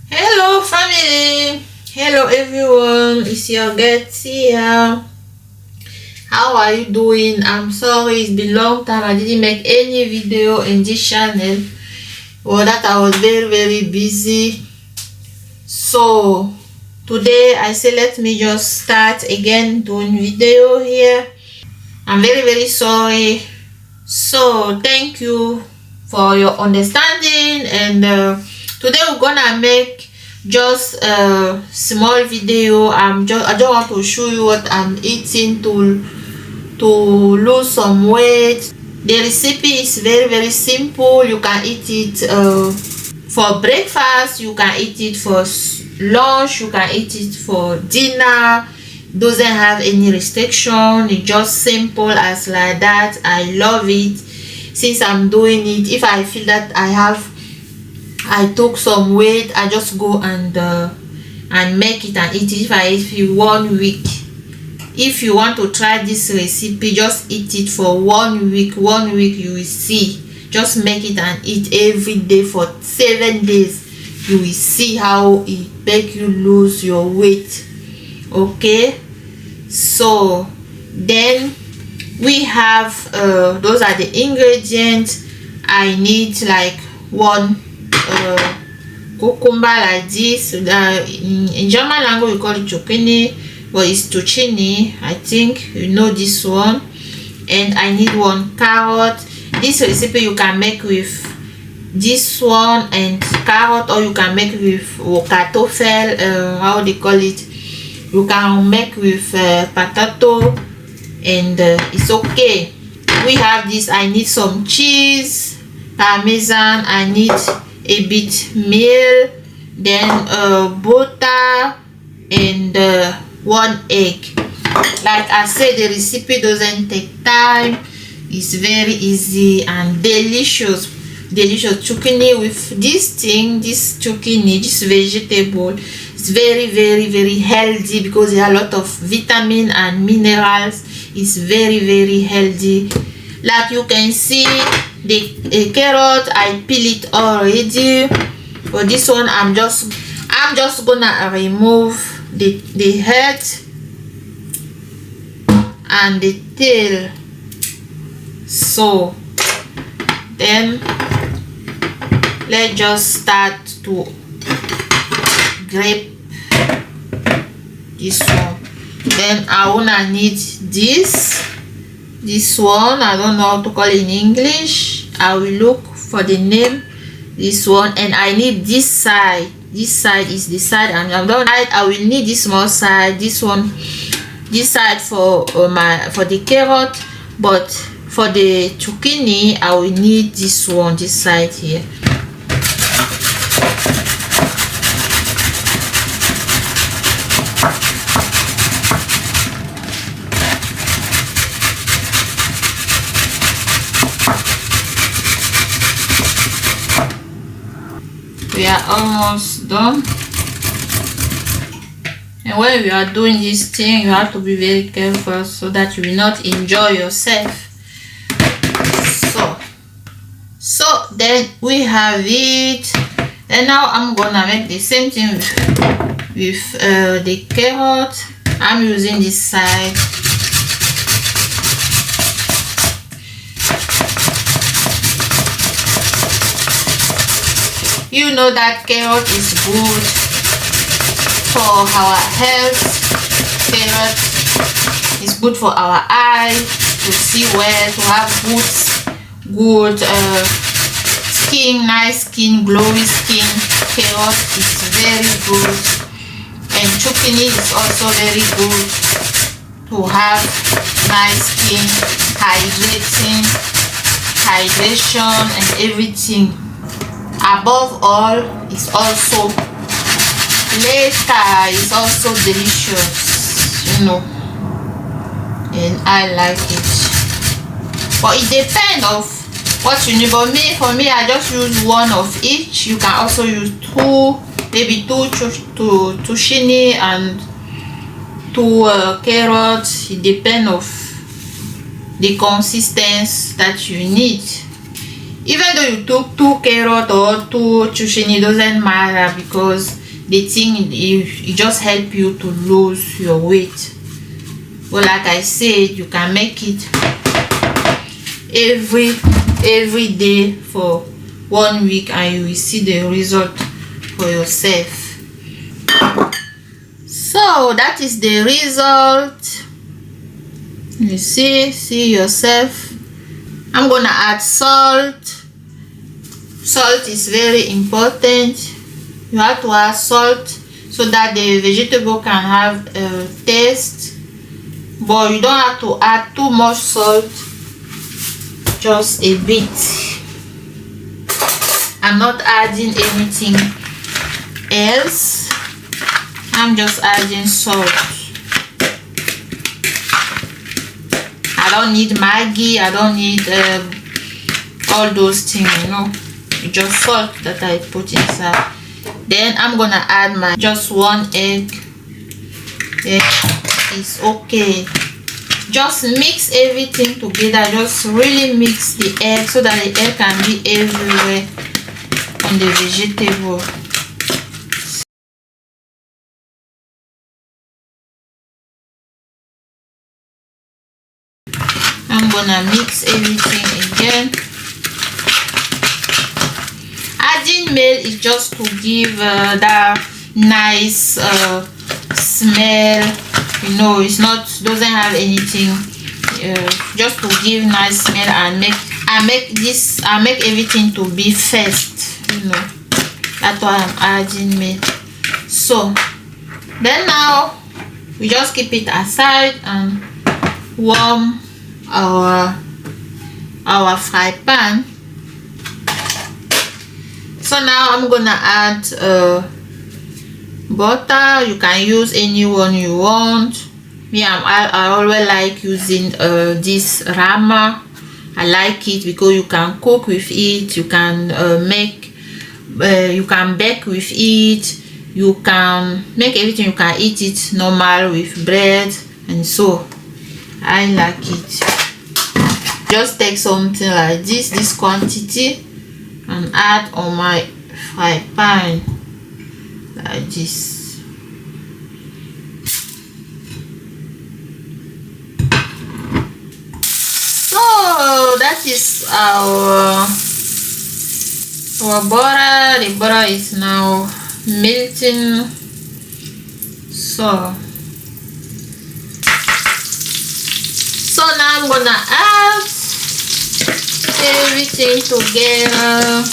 Hello family, hello everyone, it's your girl Thea. How are you doing? I'm sorry, it's been a long time I didn't make any video in this channel. Well, that I was very busy. So today I say let me just start again doing video here. I'm very sorry. So thank you for your understanding, and today we're gonna make just a small video. I just want to show you what I'm eating to lose some weight. The recipe is very simple. You can eat it for breakfast, you can eat it for lunch, you can eat it for dinner. Doesn't have any restriction. It's just simple as like that. I love it. Since I'm doing it, if I feel that I took some weight, I just go and make it and eat it. If you 1 week, if you want to try this recipe, just eat it for 1 week. 1 week you will see. Just make it and eat every day for 7 days. You will see how it make you lose your weight. Okay, so then we have those are the ingredients. I need like one cucumber like this. In German language we call it zucchini, but it's zucchini. I think you know this one. And I need one carrot. This recipe you can make with this one and carrot, or you can make with kartoffel, how they call it. You can make with potato, and it's okay. We have this. I need some cheese, parmesan. I need a bit meal, then butter, and 1 egg. Like I said, the recipe doesn't take time. It's very easy and delicious zucchini. With this thing, this zucchini, this vegetable, it's very healthy because there are a lot of vitamin and minerals. It's very healthy. Like you can see, the carrot I peel it already. For this one, I'm just gonna remove the head and the tail. So then let's just start to grate this one. Then I wanna need this one. I don't know how to call it in English. I will look for the name. This one. And I need this side. This side is the side, and I will need this small side. This one, this side for the carrot, but for the zucchini I will need this one, this side here. We are almost done. And when you are doing this thing, you have to be very careful so that you will not enjoy yourself. So then we have it. And now I'm gonna make the same thing with the carrot. I'm using this side. You know that carrot is good for our health. Carrot is good for our eyes, to see well, to have good skin, nice skin, glowy skin. Carrot is very good, and zucchini is also very good to have nice skin, hydration and everything. Above all, it's also it's also delicious, you know, and I like it. But it depends of what you need. But for me I just use one of each. You can also use two, maybe two zucchini and 2 carrots. It depends of the consistency that you need. Even though you took 2 carrots or 2 zucchini, doesn't matter, because the thing, it just help you to lose your weight. But like I said, you can make it every day for 1 week and you will see the result for yourself. So that is the result. You see yourself. I'm gonna add salt. Salt is very important. You have to add salt so that the vegetable can have a taste, but you don't have to add too much salt, just a bit. I'm not adding anything else, I'm just adding salt. I don't need Maggi, I don't need all those things, you know. It's just salt that I put inside. Then I'm gonna add my just 1 egg. Egg is okay. Just mix everything together. Just really mix the egg so that the egg can be everywhere on the vegetable. I'm gonna mix everything again. Adding milk is just to give that nice smell, you know. It's not, doesn't have anything, just to give nice smell and make everything to be fast, you know. That's why I'm adding milk. So then now we just keep it aside and warm our fry pan. So now I'm gonna add butter. You can use any one you want. Me, I always like using this Rama. I like it because you can cook with it, you can you can bake with it, you can make everything, you can eat it normal with bread, and so I like it. Just take something like this quantity and add on my fry pan like this. So that is our butter. The butter is now melting. So now I'm gonna add everything together.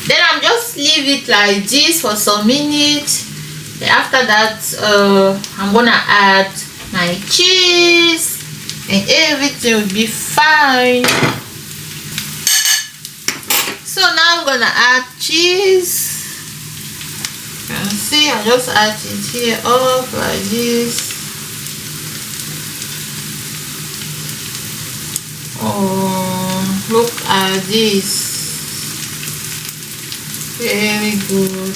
Then I'm just leave it like this for some minutes. Then after that I'm gonna add my cheese and everything will be fine. So now I'm gonna add cheese. You can see I just add it here off like this. Oh, look at this. Very good.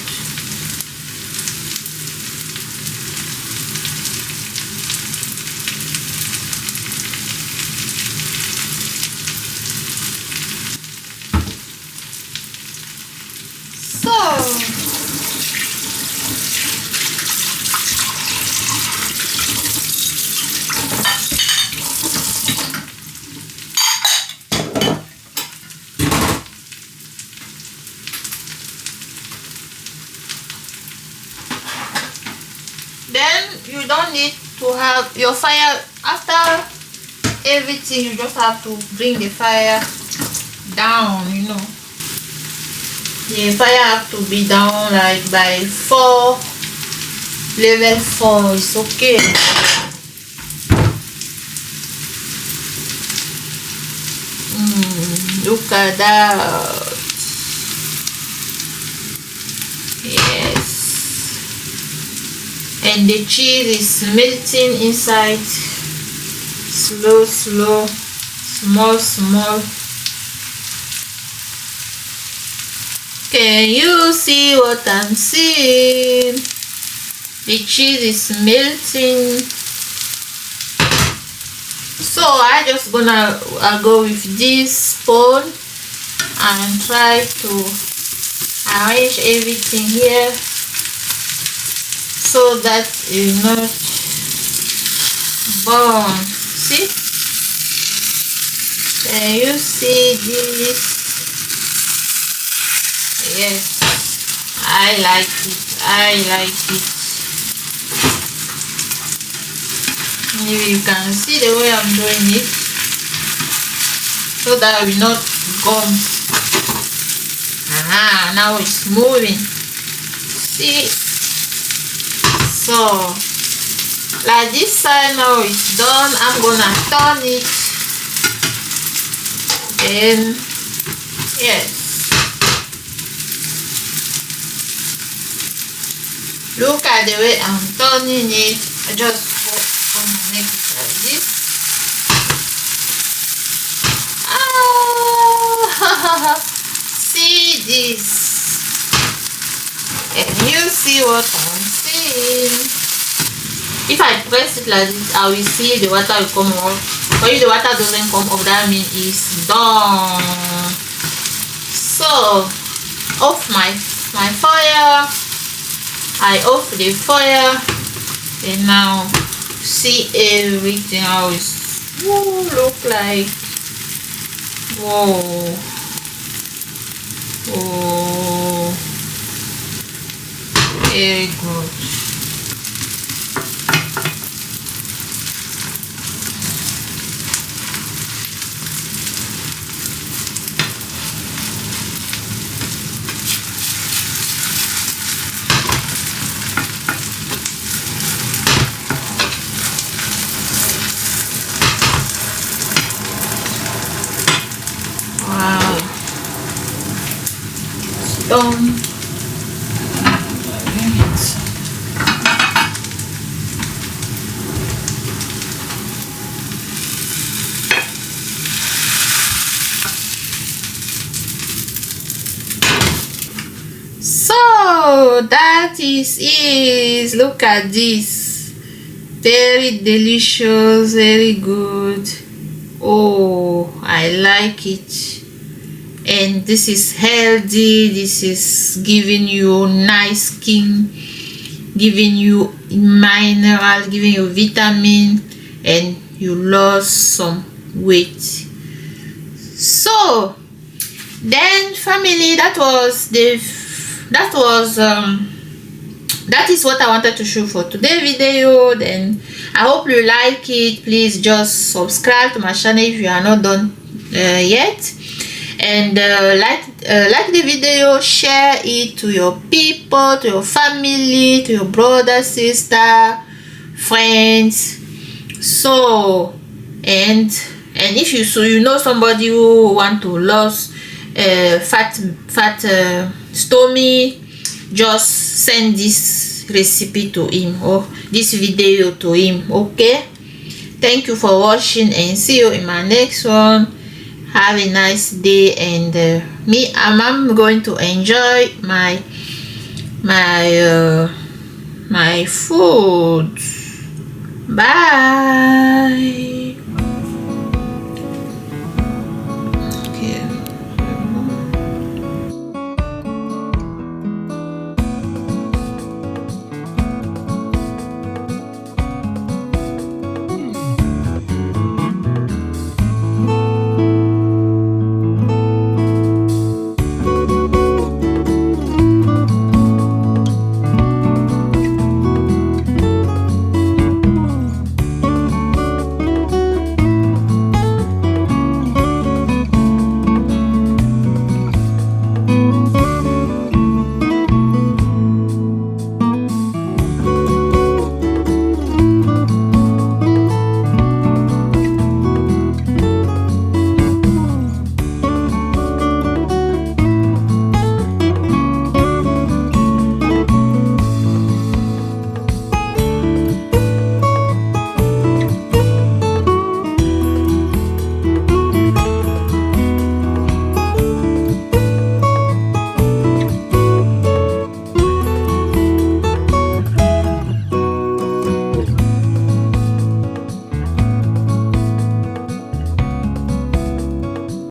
Then you don't need to have your fire. After everything, you just have to bring the fire down, you know. The fire have to be down like by 4, level 4. It's okay. Look at that. Yes. And the cheese is melting inside. Slow, small. Can you see what I'm seeing? The cheese is melting. So I just gonna go with this spoon and try to arrange everything here so that it will not burn. See? Can you see this? Yes, I like it. Maybe you can see the way I'm doing it so that it will not gum. Now it's moving. See? So like this side now it's done. I'm gonna turn it. Then yes, look at the way I'm turning it. I just gonna make it like this. See this? Can you see what I'm seeing? If I press it like this, I will see the water will come off. But if the water doesn't come off, that means it's done. So off my fire. I off the fire, and now see everything how it's look like. Whoa. Oh, very good. Done. So that is it. Look at this. Very delicious, very good. Oh, I like it. And this is healthy. This is giving you nice skin, giving you mineral, giving you vitamin, and you lose some weight. So then family, that is what I wanted to show for today's video. Then I hope you like it. Please just subscribe to my channel if you are not done yet, and like the video, share it to your people, to your family, to your brother, sister, friends. So and if you know somebody who want to lose fat stomach, just send this recipe to him or this video to him. Okay, thank you for watching, and see you in my next one. Have a nice day, and I'm going to enjoy my food. Bye.